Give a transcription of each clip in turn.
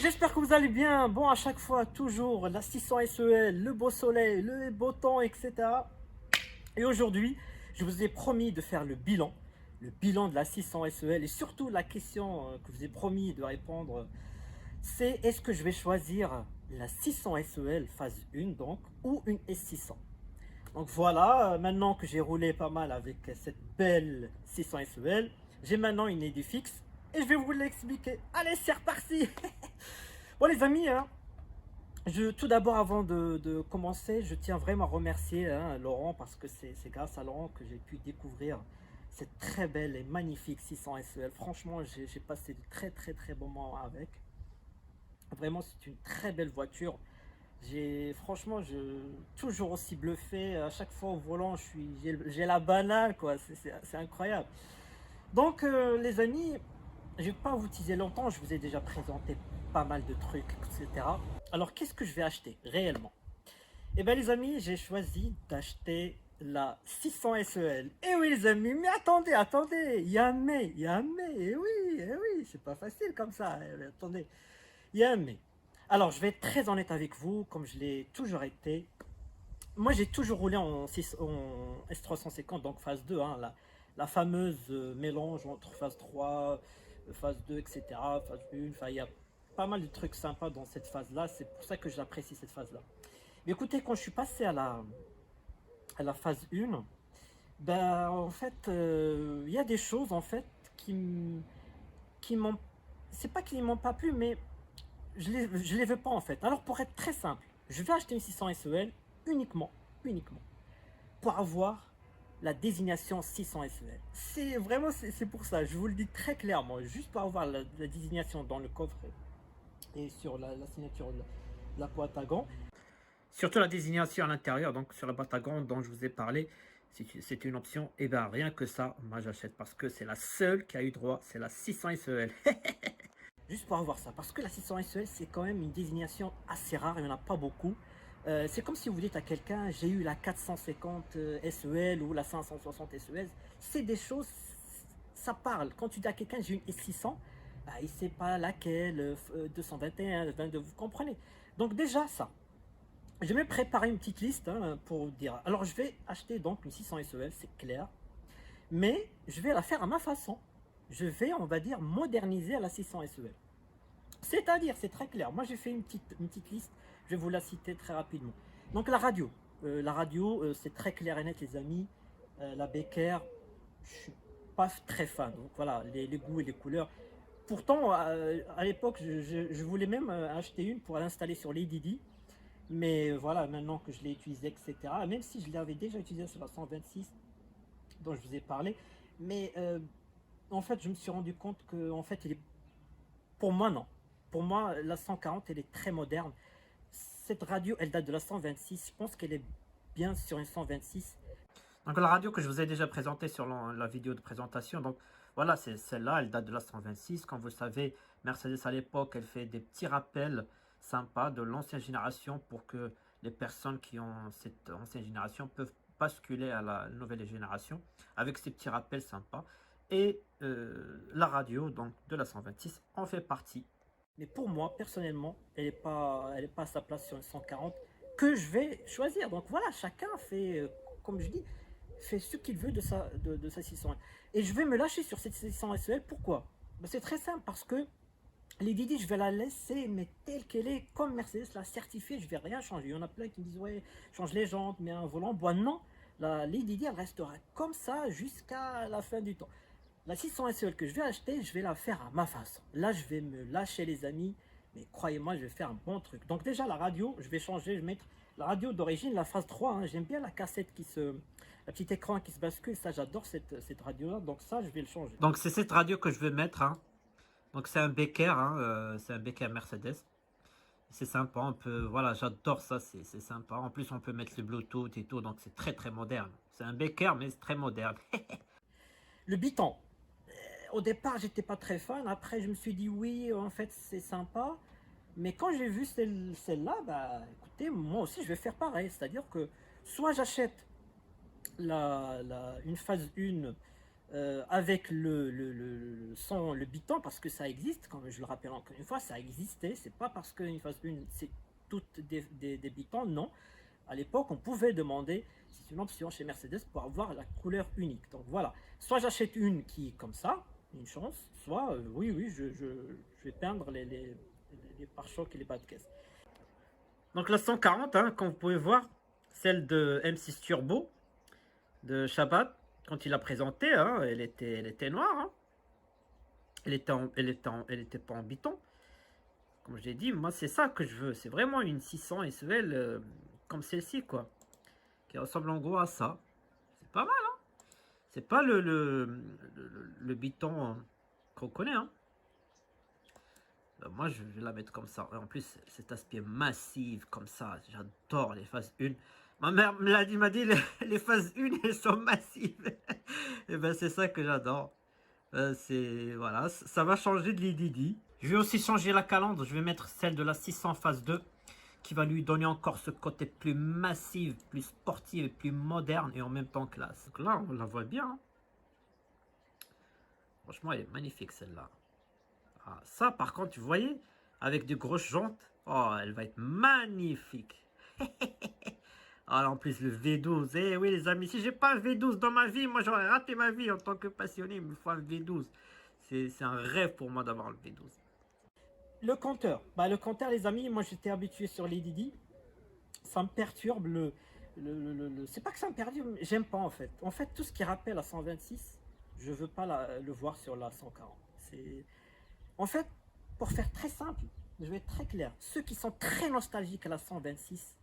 j'espère que vous allez bien. Bon, à chaque fois, toujours la 600 SEL, le beau soleil, le beau temps, etc. Et aujourd'hui, je vous ai promis de faire le bilan de la 600 SEL et surtout la question que je vous ai promis de répondre, c'est est-ce que je vais choisir la 600 SEL phase 1 donc ou une S600. Donc voilà, maintenant que j'ai roulé pas mal avec cette belle 600 SEL, j'ai maintenant une idée fixe et je vais vous l'expliquer. Allez, c'est reparti. Bon les amis, hein, tout d'abord avant de commencer, je tiens vraiment à remercier Laurent parce que c'est grâce à Laurent que j'ai pu découvrir cette très belle et magnifique 600 SEL. Franchement, j'ai passé de très bons moments avec. Vraiment, c'est une très belle voiture. Franchement, toujours aussi bluffé. À chaque fois au volant, j'ai la banane, quoi. C'est incroyable. Donc, les amis, je vais pas vous teaser longtemps. Je vous ai déjà présenté pas mal de trucs, etc. Alors, qu'est-ce que je vais acheter réellement? Eh bien, les amis, j'ai choisi d'acheter la 600 SEL. Eh oui, les amis, mais attendez, il y a un mais, il y a un mais. Eh oui, c'est pas facile comme ça. Attendez, il y a un mais. Alors, je vais être très honnête avec vous, comme je l'ai toujours été. Moi, j'ai toujours roulé en S350, donc phase 2, hein, la fameuse mélange entre phase 3, phase 2, etc. Phase 1, enfin, il y a pas mal de trucs sympas dans cette phase-là. C'est pour ça que j'apprécie cette phase-là. Mais écoutez, quand je suis passé à la phase 1, ben, en fait, il y a des choses, en fait, qui m'ont... C'est pas qu'ils m'ont pas plu, mais je les veux pas en fait. Alors pour être très simple, je vais acheter une 600 SEL uniquement pour avoir la désignation 600 SEL. C'est pour ça, je vous le dis très clairement, juste pour avoir la désignation dans le coffre et sur la signature de la boîte à gants. Surtout la désignation à l'intérieur, donc sur la boîte à gants dont je vous ai parlé, c'est une option. Et bien rien que ça, moi j'achète parce que c'est la seule qui a eu droit, c'est la 600 SEL. Juste pour avoir ça, parce que la 600 SEL, c'est quand même une désignation assez rare, il n'y en a pas beaucoup. C'est comme si vous dites à quelqu'un, j'ai eu la 450 SEL ou la 560 SEL. C'est des choses, ça parle. Quand tu dis à quelqu'un, j'ai une S600, bah, il ne sait pas laquelle, 221, 22, vous comprenez. Donc déjà ça. Je vais préparer une petite liste pour dire. Alors je vais acheter donc une 600 SEL, c'est clair. Mais je vais la faire à ma façon. Je vais, on va dire, moderniser à la 600 SEL. C'est-à-dire, c'est très clair. Moi, j'ai fait une petite liste. Je vais vous la citer très rapidement. Donc, la radio. C'est très clair et net, les amis. La Becker, je suis pas très fan. Donc, voilà, les goûts et les couleurs. Pourtant, à l'époque, je voulais même acheter une pour l'installer sur l'ADD. Mais voilà, maintenant que je l'ai utilisé, etc. Même si je l'avais déjà utilisé sur la 126, dont je vous ai parlé. Mais en fait, je me suis rendu compte que, en fait, pour moi, non. Pour moi, la 140, elle est très moderne. Cette radio, elle date de la 126. Je pense qu'elle est bien sur une 126. Donc la radio que je vous ai déjà présentée sur la vidéo de présentation, donc voilà, c'est celle-là, elle date de la 126. Comme vous le savez, Mercedes à l'époque, elle fait des petits rappels sympas de l'ancienne génération pour que les personnes qui ont cette ancienne génération peuvent basculer à la nouvelle génération avec ces petits rappels sympas. Et la radio donc de la 126 en fait partie. Mais pour moi, personnellement, elle est pas à sa place sur une 140 que je vais choisir. Donc voilà, chacun fait, comme je dis, fait ce qu'il veut de sa 600. Et je vais me lâcher sur cette 600 SEL. Pourquoi? Ben, c'est très simple, parce que les Didi, je vais la laisser, mais telle qu'elle est, comme Mercedes l'a certifiée, je vais rien changer. Il y en a plein qui me disent, ouais, change les jantes, mais un volant bois. Non, les Didi, elle restera comme ça jusqu'à la fin du temps. La 600 SEL que je vais acheter, je vais la faire à ma façon. Là, je vais me lâcher, les amis. Mais croyez-moi, je vais faire un bon truc. Donc déjà, la radio, je vais changer. Je vais mettre la radio d'origine, la phase 3. Hein. J'aime bien la cassette la petite écran qui se bascule. Ça, j'adore cette radio-là. Donc ça, je vais le changer. Donc c'est cette radio que je vais mettre. Hein. Donc c'est un Becker. Hein. C'est un Becker Mercedes. C'est sympa. On peut, voilà, j'adore ça. C'est sympa. En plus, on peut mettre le Bluetooth et tout. Donc c'est très moderne. C'est un Becker, mais c'est très moderne. Le Biton. Au départ, j'étais pas très fan. Après, je me suis dit oui, en fait, c'est sympa. Mais quand j'ai vu celle-là, bah, écoutez, moi aussi, je vais faire pareil. C'est-à-dire que soit j'achète une phase 1 avec le biton, parce que ça existe, comme je le rappelle encore une fois, ça existait. C'est pas parce qu'une phase 1 c'est toutes des bitons, non. À l'époque, on pouvait demander, c'est une option chez Mercedes pour avoir la couleur unique. Donc voilà, soit j'achète une qui est comme ça, une chance, soit oui, je vais peindre les pare-chocs et les bas de caisse. Donc la 140, hein, comme vous pouvez voir, celle de M6 Turbo de Shabbat, quand il l'a présentée, hein, elle était noire. Hein. Elle était pas en biton. Comme je l'ai dit, moi c'est ça que je veux. C'est vraiment une 600 SEL comme celle-ci, quoi. Qui ressemble en gros à ça. C'est pas mal, hein. C'est pas le biton qu'on connaît, hein. Moi je vais la mettre comme ça. En plus, cet aspect massif comme ça, j'adore les phases 1. Ma mère m'a dit les phases 1 elles sont massives. Et ben c'est ça que j'adore. C'est voilà, ça va changer de l'IDD. Je vais aussi changer la calandre. Je vais mettre celle de la 600 phase 2 qui va lui donner encore ce côté plus massif, plus sportif et plus moderne et en même temps classe. Donc là, on la voit bien. Hein. Franchement, elle est magnifique celle-là. Ah, ça, par contre, vous voyez, avec de grosses jantes, oh, elle va être magnifique. Ah, en plus, le V12. Eh oui, les amis, si j'ai pas un V12 dans ma vie, moi, j'aurais raté ma vie en tant que passionné. Il me faut un V12. C'est un rêve pour moi d'avoir le V12. Le compteur. Bah, le compteur, les amis, moi, j'étais habitué sur les Didi. Ça me perturbe c'est pas que ça me perturbe, j'aime pas en fait. En fait, tout ce qui rappelle la 126, je veux pas le voir sur la 140. En fait, pour faire très simple, je vais être très clair. Ceux qui sont très nostalgiques à la 126,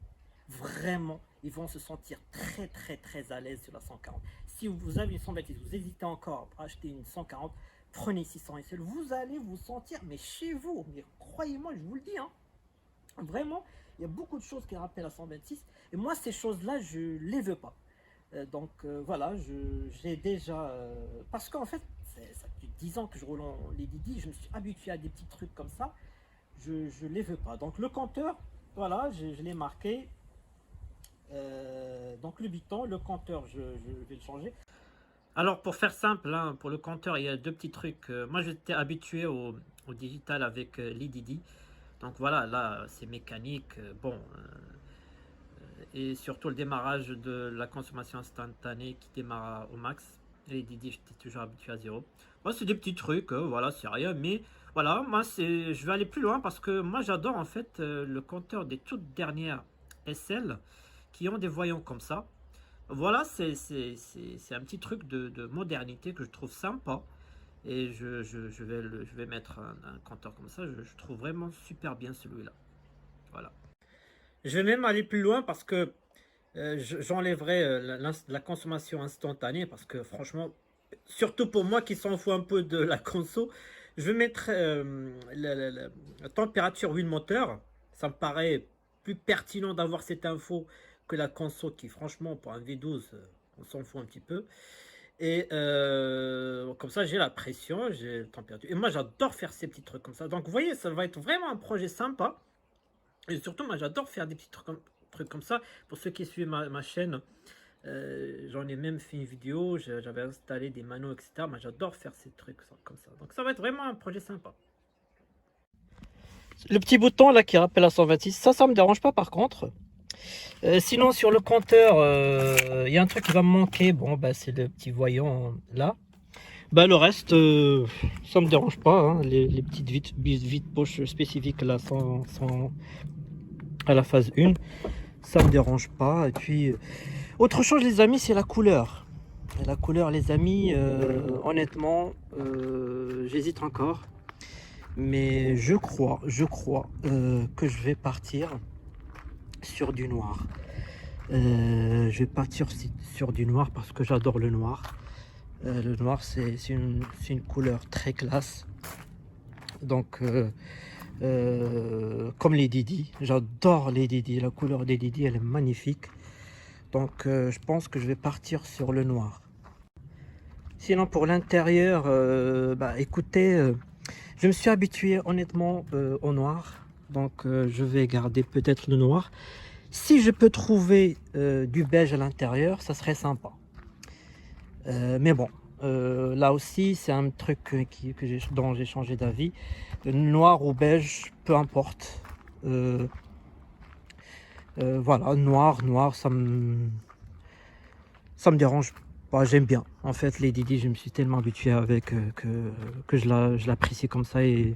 vraiment, ils vont se sentir très à l'aise sur la 140. Si vous avez une 126, vous hésitez encore à acheter une 140, prenez 600 SL, vous allez vous sentir, mais chez vous, mais croyez-moi, je vous le dis, hein, vraiment, il y a beaucoup de choses qui rappellent la 126, et moi, ces choses-là, je ne les veux pas. Donc voilà, j'ai déjà... parce qu'en fait, ça fait 10 ans que je roule en les Didi, je me suis habitué à des petits trucs comme ça, je ne les veux pas. Donc le compteur, voilà, je l'ai marqué. Donc le biton, le compteur, je vais le changer. Alors pour faire simple, hein, pour le compteur, il y a deux petits trucs. Moi j'étais habitué au digital avec l'IDD. Donc voilà, là c'est mécanique. Bon, et surtout le démarrage de la consommation instantanée qui démarre au max. L'IDD, j'étais toujours habitué à 0. Moi c'est des petits trucs, voilà, c'est rien. Mais voilà, moi je vais aller plus loin parce que moi j'adore en fait le compteur des toutes dernières SL qui ont des voyants comme ça. Voilà, c'est un petit truc de modernité que je trouve sympa. Et je vais mettre un compteur comme ça. Je trouve vraiment super bien celui-là. Voilà. Je vais même aller plus loin parce que j'enlèverai la consommation instantanée. Parce que franchement, surtout pour moi qui s'en fout un peu de la conso, je vais mettre la température huile moteur. Ça me paraît plus pertinent d'avoir cette info que la conso qui franchement pour un V12 on s'en fout un petit peu et comme ça j'ai la pression, j'ai la température et moi j'adore faire ces petits trucs comme ça. Donc vous voyez, ça va être vraiment un projet sympa et surtout moi j'adore faire des petits trucs comme ça. Pour ceux qui suivent ma chaîne, j'en ai même fait une vidéo, j'avais installé des manuels etc. Moi j'adore faire ces trucs comme ça, donc ça va être vraiment un projet sympa. Le petit bouton là qui rappelle la 126, ça me dérange pas par contre. Sinon sur le compteur, il y a un truc qui va me manquer. Bon bah c'est le petit voyant là. Bah le reste, ça me dérange pas. Hein. Les petites vitres poches spécifiques là sont à la phase 1. Ça me dérange pas. Et puis autre chose les amis, c'est la couleur. La couleur les amis, honnêtement, j'hésite encore. Mais je crois que je vais partir sur du noir. Je vais partir sur du noir parce que j'adore le noir. Le noir c'est une couleur très classe. Donc comme les Didi, j'adore les Didi. La couleur des Didi elle est magnifique. Donc je pense que je vais partir sur le noir. Sinon pour l'intérieur, bah écoutez, je me suis habitué honnêtement au noir. Donc je vais garder peut-être le noir. Si je peux trouver du beige à l'intérieur, ça serait sympa. Mais bon, Là aussi, c'est un truc dont j'ai changé d'avis. Noir ou beige, peu importe. Voilà, noir, ça me dérange pas, j'aime bien. En fait, les Didi, je me suis tellement habitué avec que je l'apprécie comme ça. Et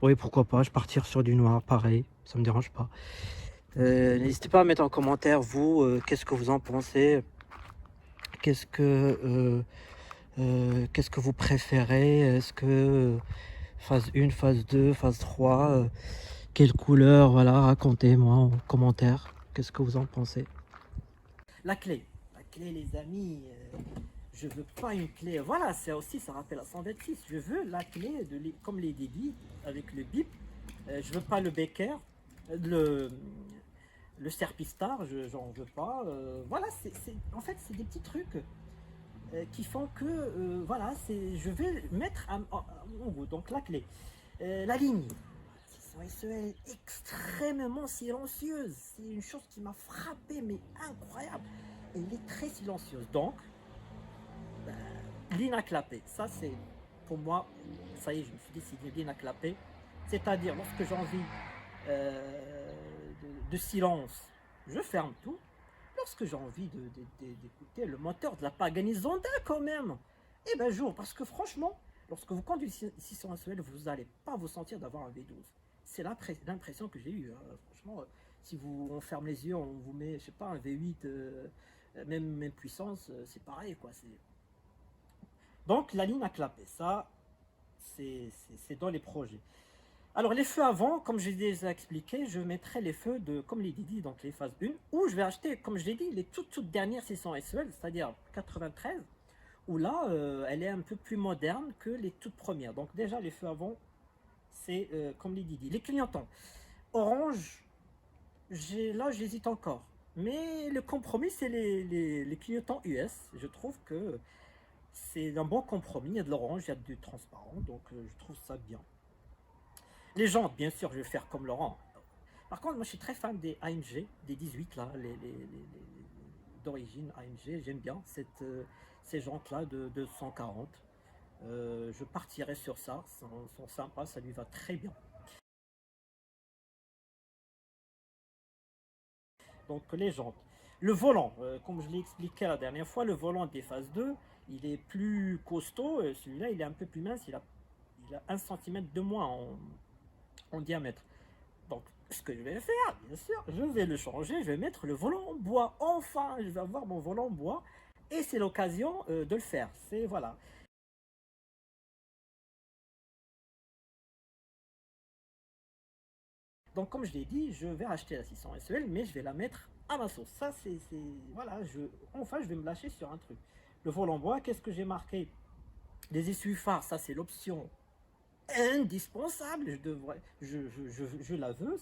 oui, pourquoi pas, je partir sur du noir, pareil, ça me dérange pas. N'hésitez pas à mettre en commentaire, vous, qu'est-ce que vous en pensez? Qu'est-ce que, qu'est-ce que vous préférez? Est-ce que phase 1, phase 2, phase 3, quelle couleur? Voilà, racontez-moi en commentaire. Qu'est-ce que vous en pensez? La clé, les amis, je veux pas une clé. Voilà, c'est aussi, ça rappelle la 126. Je veux la clé comme les Didi avec le bip. Je veux pas le Becker, le Serpistar, j'en veux pas. Voilà, en fait, c'est des petits trucs qui font que, voilà, je vais mettre à mon goût. Donc la clé, la ligne. SEL est extrêmement silencieuse. C'est une chose qui m'a frappé, mais incroyable. Elle est très silencieuse. Donc, ligne à clapper. Ça, c'est pour moi, ça y est, je me suis décidé, ligne à clapper. C'est-à-dire, lorsque j'ai envie de silence, je ferme tout. Lorsque j'ai envie d'écouter le moteur de la Pagani Zonda quand même, eh ben j'ouvre, parce que franchement, lorsque vous conduisez 600 SEL, vous n'allez pas vous sentir d'avoir un V12. C'est l'impression que j'ai eue. Hein. Franchement, si on ferme les yeux, on vous met, je sais pas, un V8, même puissance, c'est pareil, quoi. Donc la ligne à clapper, ça, c'est dans les projets. Alors les feux avant, comme je l'ai déjà expliqué, je mettrai les feux comme les Didi, donc les phases 1, ou je vais acheter, comme je l'ai dit, les toutes dernières 600 SEL, c'est-à-dire 93, où là, elle est un peu plus moderne que les toutes premières. Donc déjà les feux avant, c'est comme les Didi. Les clignotants, orange, là j'hésite encore. Mais le compromis, c'est les clignotants US. Je trouve que c'est un bon compromis. Il y a de l'orange, il y a du transparent, donc je trouve ça bien. Les jantes, bien sûr, je vais faire comme Laurent. Par contre, moi, je suis très fan des AMG, des 18, là, d'origine AMG. J'aime bien ces jantes-là de 140. Je partirai sur ça. Sont sympas, ça lui va très bien. Donc, les jantes. Le volant, comme je l'ai expliqué la dernière fois, le volant des phases 2, il est plus costaud. Celui-là, il est un peu plus mince. Il a 1 cm de moins en diamètre. Donc, ce que je vais faire, bien sûr, je vais le changer, je vais mettre le volant en bois. Enfin, je vais avoir mon volant en bois. Et c'est l'occasion de le faire. C'est, voilà. Donc, comme je l'ai dit, je vais acheter la 600 SEL, mais je vais la mettre à ma sauce. Ça, voilà, enfin, je vais me lâcher sur un truc. Le volant en bois, qu'est-ce que j'ai marqué? Les essuie-phares, ça, c'est l'option indispensable. Je la veux,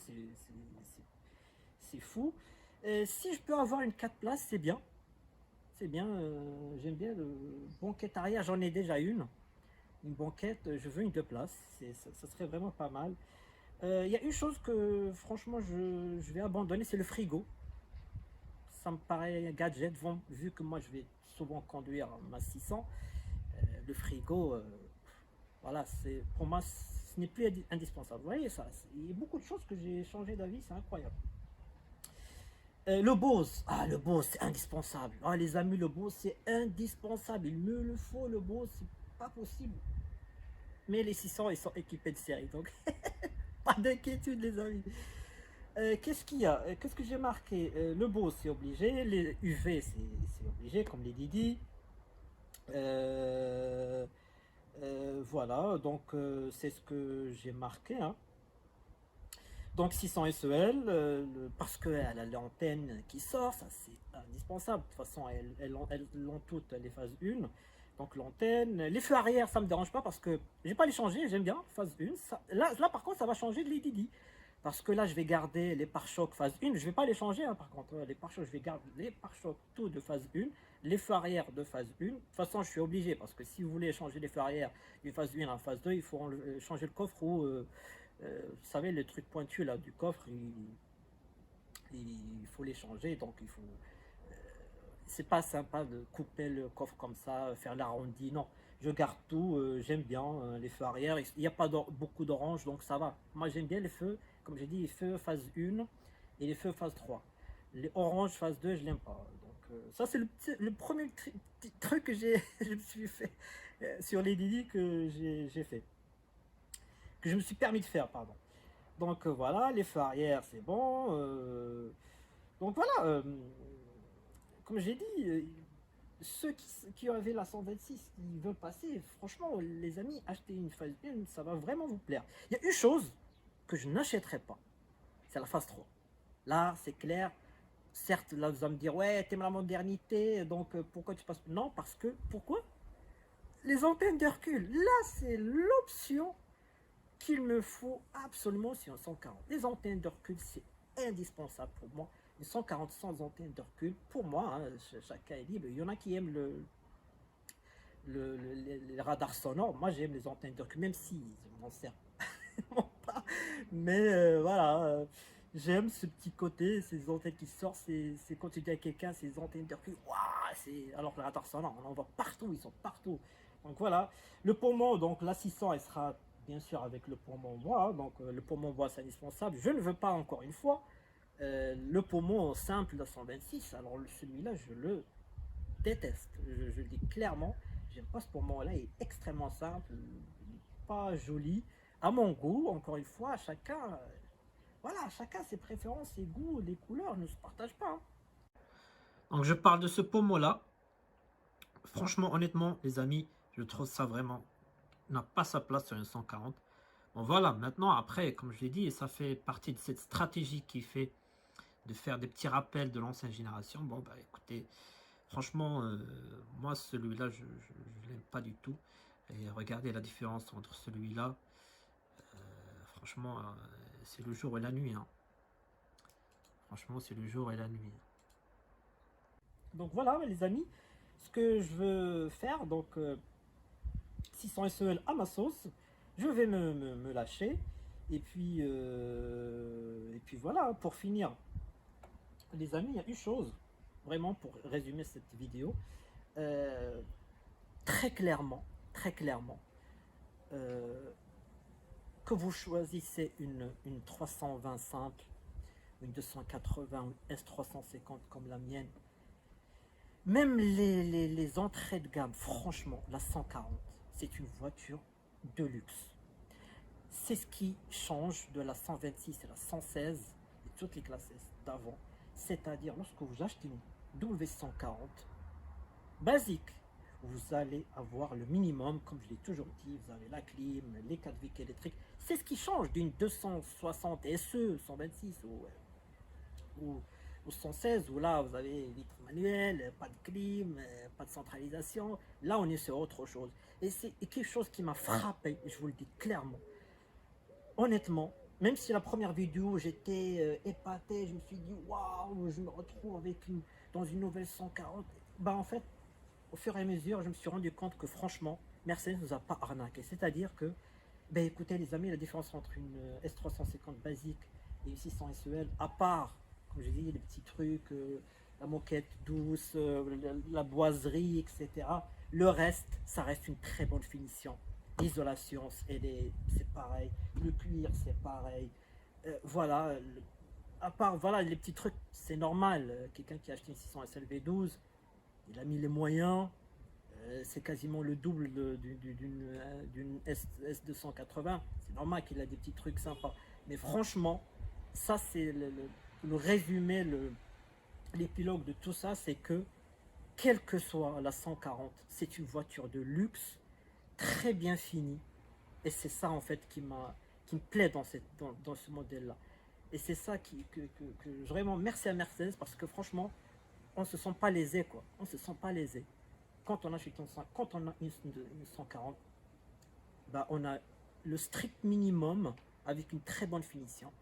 c'est fou. Si je peux avoir une 4 places, c'est bien. C'est bien, j'aime bien le banquette arrière, j'en ai déjà une. Une banquette, je veux une 2 places, ça serait vraiment pas mal. Il y a une chose que franchement je vais abandonner, c'est le frigo. Ça me paraît un gadget, vu que moi je vais souvent conduire ma 600. Le frigo, voilà, pour moi ce n'est plus indispensable. Vous voyez ça, il y a beaucoup de choses que j'ai changé d'avis, c'est incroyable. Le Bose, le Bose c'est indispensable. Les amis, le Bose c'est indispensable. Il me le faut, le Bose, c'est pas possible. Mais les 600 ils sont équipés de série, donc pas d'inquiétude les amis. Qu'est-ce qu'il y a? Qu'est-ce que j'ai marqué? Le Bose c'est obligé, les UV c'est obligé, comme les Didi. Euh, voilà, donc c'est ce que j'ai marqué. Hein. Donc 600 SEL, parce qu'elle a l'antenne qui sort, ça c'est indispensable. De toute façon, elles l'ont toutes les phases 1. Donc l'antenne, les feux arrière, ça me dérange pas parce que je vais pas les changer, j'aime bien, phase 1. Là par contre, ça va changer de les Didi. Parce que là, je vais garder les pare-chocs phase 1. Je vais pas les changer, hein, par contre. Les pare-chocs, je vais garder les pare-chocs tout de phase 1. Les feux arrière de phase 1. De toute façon, je suis obligé parce que si vous voulez changer les feux arrière d'une phase 1 en phase 2, il faut changer le coffre ou vous savez, le truc pointu là du coffre, il faut les changer, donc c'est pas sympa de couper le coffre comme ça, faire l'arrondi. Non, je garde tout. J'aime bien les feux arrière. Il n'y a pas beaucoup d'orange, donc ça va. Moi, j'aime bien les feux, comme j'ai dit, les feux phase 1 et les feux phase 3. Les oranges phase 2, je l'aime pas. Donc, ça, c'est le premier petit truc que je me suis fait sur les Didi que j'ai fait. Que je me suis permis de faire, pardon. Donc, voilà, les feux arrière, c'est bon. Donc, voilà. Comme j'ai dit, ceux qui avaient la 126, qui veulent passer, franchement, les amis, acheter une phase 1, ça va vraiment vous plaire. Il y a une chose que je n'achèterai pas, c'est la phase 3. Là, c'est clair. Certes, là, vous allez me dire, ouais, t'aimes la modernité, donc pourquoi tu passes... Non, parce que, pourquoi? Les antennes d'Hercule. Là, c'est l'option qu'il me faut absolument sur un 140. Les antennes d'Hercule, c'est indispensable pour moi. Une 140 sans antenne de recul, pour moi, hein, chacun est libre. Il y en a qui aiment les radars sonores. Moi, j'aime les antennes de recul, même si je m'en sers pas. Mais voilà, j'aime ce petit côté, ces antennes qui sortent. C'est quand tu dis à quelqu'un, ces antennes de recul, alors que le radar sonore, on en voit partout, ils sont partout. Donc voilà, le poumon, donc la 600, elle sera bien sûr avec le poumon bois. Donc le poumon bois, c'est indispensable. Je ne veux pas, encore une fois, le poumon simple de 126, alors celui-là, je le déteste. Je le dis clairement, j'aime pas ce poumon-là, il est extrêmement simple, il n'est pas joli. À mon goût, encore une fois, chacun, voilà, chacun ses préférences, ses goûts, les couleurs ne se partagent pas. Hein. Donc je parle de ce poumon-là. Franchement, honnêtement, les amis, je trouve ça vraiment n'a pas sa place sur une 140. Bon voilà, maintenant après, comme je l'ai dit, ça fait partie de cette stratégie qui fait de faire des petits rappels de l'ancienne génération. Bon, bah écoutez, franchement, moi, celui-là, je ne l'aime pas du tout. Et regardez la différence entre celui-là. Franchement, c'est le jour et la nuit. Hein. Franchement, c'est le jour et la nuit. Donc voilà, les amis, ce que je veux faire, donc 600 SEL à ma sauce, je vais me lâcher. Et puis voilà, pour finir, les amis, il y a une chose, vraiment pour résumer cette vidéo, très clairement, que vous choisissez une 320 simple, une 280 ou S350 comme la mienne, même les entrées de gamme, franchement, la 140, c'est une voiture de luxe. C'est ce qui change de la 126 et la 116 et toutes les classes S d'avant. C'est-à-dire, lorsque vous achetez une W140 basique, vous allez avoir le minimum, comme je l'ai toujours dit, vous avez la clim, les 4 vics électriques. C'est ce qui change d'une 260 SE 126 ou 116, où là vous avez vitre manuel, pas de clim, pas de centralisation. Là on est sur autre chose. Et c'est quelque chose qui m'a frappé, je vous le dis clairement. Honnêtement, même si la première vidéo j'étais épaté, je me suis dit waouh, je me retrouve dans une nouvelle 140. Bah en fait, au fur et à mesure, je me suis rendu compte que franchement, Mercedes ne nous a pas arnaqué. C'est-à-dire que, ben écoutez les amis, la différence entre une S350 basique et une 600 SEL, à part, comme je dis, les petits trucs, la moquette douce, la boiserie, etc. Le reste, ça reste une très bonne finition. L'isolation, c'est pareil. Le cuir, c'est pareil. Voilà. À part, voilà, les petits trucs, c'est normal. Quelqu'un qui a acheté une 600 SLV12, il a mis les moyens, c'est quasiment le double d'une S280. C'est normal qu'il a des petits trucs sympas. Mais franchement, ça c'est le résumé, l'épilogue de tout ça, c'est que quelle que soit la 140, c'est une voiture de luxe, très bien finie. Et c'est ça en fait qui me plaît dans ce modèle-là. Et c'est ça que vraiment merci à Mercedes, parce que franchement, on ne se sent pas lésé, quoi. On ne se sent pas lésé. Quand on achète quand on a une 140, bah on a le strict minimum avec une très bonne finition.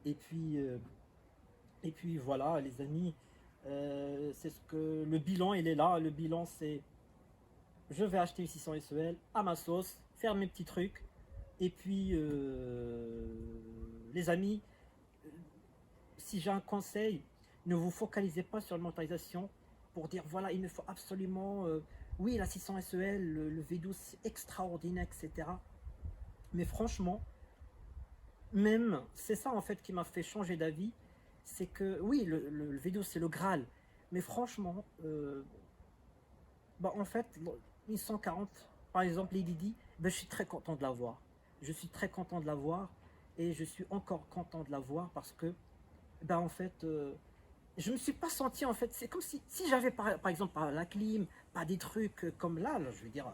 Et puis voilà, les amis, c'est ce que le bilan, il est là. Le bilan, c'est je vais acheter une 600 SEL à ma sauce, faire mes petits trucs. Et puis, les amis, si j'ai un conseil, ne vous focalisez pas sur la motorisation. pour dire voilà, il me faut absolument, oui, la 600 SEL, le V12 c'est extraordinaire, etc. Mais franchement, même, c'est ça en fait qui m'a fait changer d'avis, c'est que oui, le V12 c'est le Graal, mais franchement, bah, en fait, une 140, par exemple, Lady Di, ben, je suis très content de l'avoir. Je suis très content de l'avoir et je suis encore content de l'avoir parce que, ben, en fait, je ne me suis pas senti, en fait, c'est comme si j'avais par exemple pas la clim, pas des trucs comme là, je veux dire,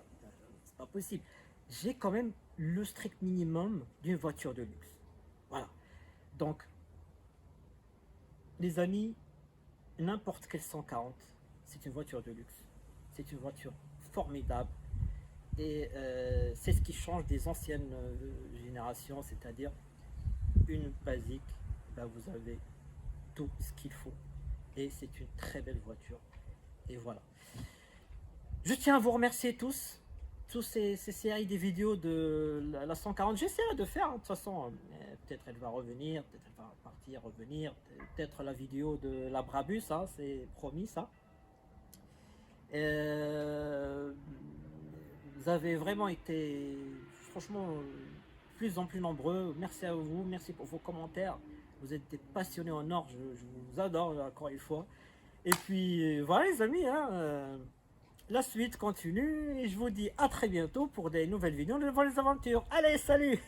c'est pas possible. J'ai quand même le strict minimum d'une voiture de luxe. Voilà. Donc, les amis, n'importe quelle 140, c'est une voiture de luxe. C'est une voiture formidable. Et c'est ce qui change des anciennes générations, c'est-à-dire une basique, ben vous avez tout ce qu'il faut. Et c'est une très belle voiture. Et voilà. Je tiens à vous remercier tous ces séries des vidéos de la 140. J'essaierai de faire, hein, de toute façon, peut-être elle va revenir, peut-être elle va partir, revenir, peut-être la vidéo de la Brabus, hein, c'est promis ça. Vous avez vraiment été, franchement, plus en plus nombreux. Merci à vous, merci pour vos commentaires. Vous êtes des passionnés en or, je vous adore encore une fois. Et puis voilà les amis, hein, la suite continue et je vous dis à très bientôt pour des nouvelles vidéos de Vol les Aventures. Allez, salut!